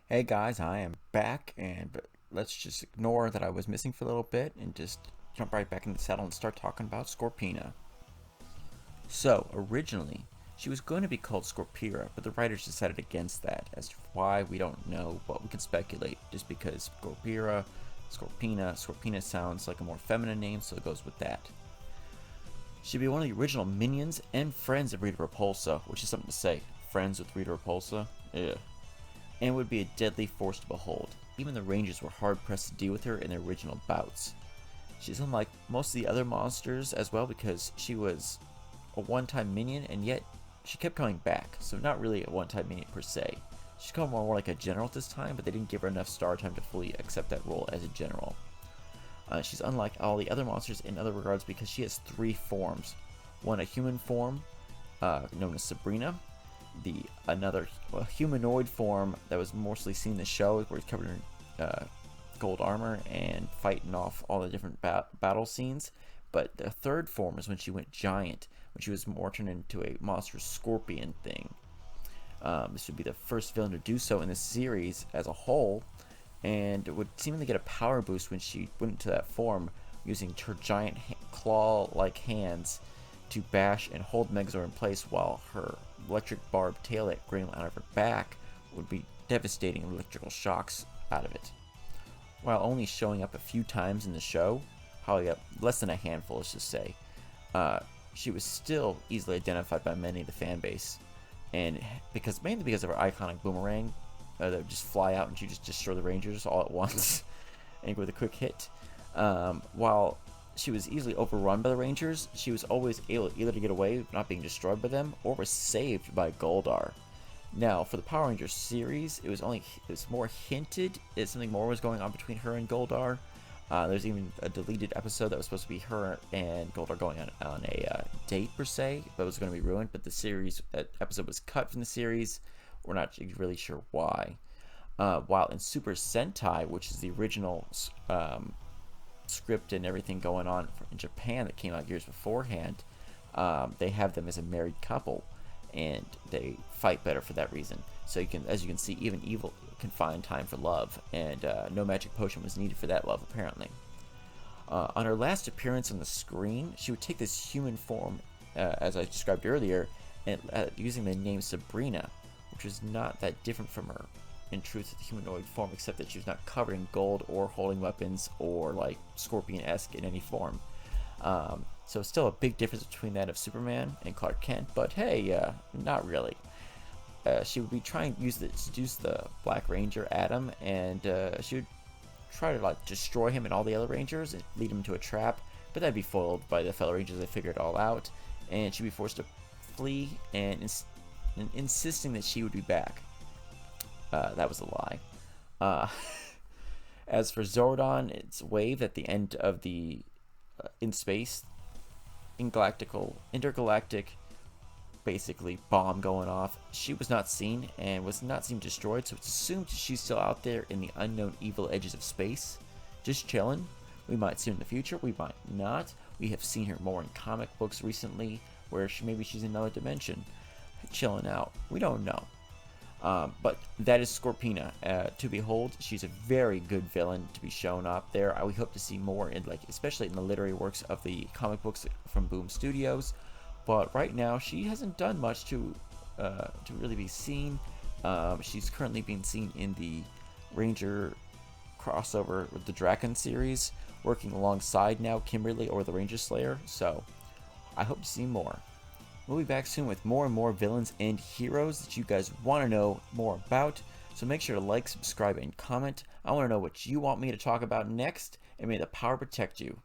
Hey guys, I am back, and let's just ignore that I was missing for a little bit and just jump right back into the saddle and start talking about Scorpina. So, originally, she was going to be called Scorpira, but the writers decided against that. As to why, we don't know, but we can speculate, just because Scorpina sounds like a more feminine name, so it goes with that. She'd be one of the original minions and friends of Rita Repulsa, which is something to say. Friends with Rita Repulsa? Ugh. And would be a deadly force to behold. Even the Rangers were hard pressed to deal with her in their original bouts. She's unlike most of the other monsters as well because she was a one time minion and yet she kept coming back, so not really a one time minion per se. She's called more like a general at this time, but they didn't give her enough star time to fully accept that role as a general. She's unlike all the other monsters in other regards because she has three forms. One, a human form, known as Sabrina, the another humanoid form that was mostly seen in the show, where he's covered in gold armor and fighting off all the different battle scenes. But the third form is when she went giant, when she was more turned into a monstrous scorpion thing. This would be the first villain to do so in the series as a whole, and would seemingly get a power boost when she went into that form, using her giant claw-like hands to bash and hold Megazord in place, while her electric barbed tail that grating out of her back would be devastating electrical shocks out of it. While only showing up a few times in the show, probably less than a handful, let's just say, uh, she was still easily identified by many of the fan base, and mainly because of her iconic boomerang that would just fly out and she just destroy the Rangers all at once and with a quick hit. While she was easily overrun by the Rangers, she was always able either to get away, not being destroyed by them, or was saved by Goldar. Now, for the Power Rangers series, it was more hinted that something more was going on between her and Goldar. There's even a deleted episode that was supposed to be her and Goldar going on a date per se, but it was going to be ruined. But that episode was cut from the series. We're not really sure why. While in Super Sentai, which is the original script and everything going on in Japan that came out years beforehand, they have them as a married couple, and they fight better for that reason. So as you can see, even evil can find time for love, and no magic potion was needed for that love apparently. On her last appearance on the screen, she would take this human form, as I described earlier, and using the name Sabrina, which was not that different from her in truth the humanoid form, except that she was not covered in gold or holding weapons or like Scorpion-esque in any form. So still a big difference between that of Superman and Clark Kent, but hey, not really. She would be trying to seduce the Black Ranger Adam, and she would try to like destroy him and all the other Rangers and lead him into a trap, but that'd be foiled by the fellow Rangers. They figured it all out, and she'd be forced to flee and insisting that she would be back. That was a lie. Uh, as for Zordon, it's Wave at the end of the in space, intergalactic, basically bomb going off. She was not seen and was not seen destroyed, so it's assumed she's still out there in the unknown evil edges of space, just chilling. We might see her in the future, we might not. We have seen her more in comic books recently, where maybe she's in another dimension, chilling out. We don't know. But that is Scorpina. To behold, she's a very good villain to be shown up there. We hope to see more especially in the literary works of the comic books from Boom Studios. But right now, she hasn't done much to really be seen. She's currently being seen in the Ranger crossover with the Draken series, working alongside now Kimberly or the Ranger Slayer. So I hope to see more. We'll be back soon with more and more villains and heroes that you guys want to know more about. So make sure to like, subscribe, and comment. I want to know what you want me to talk about next, and may the power protect you.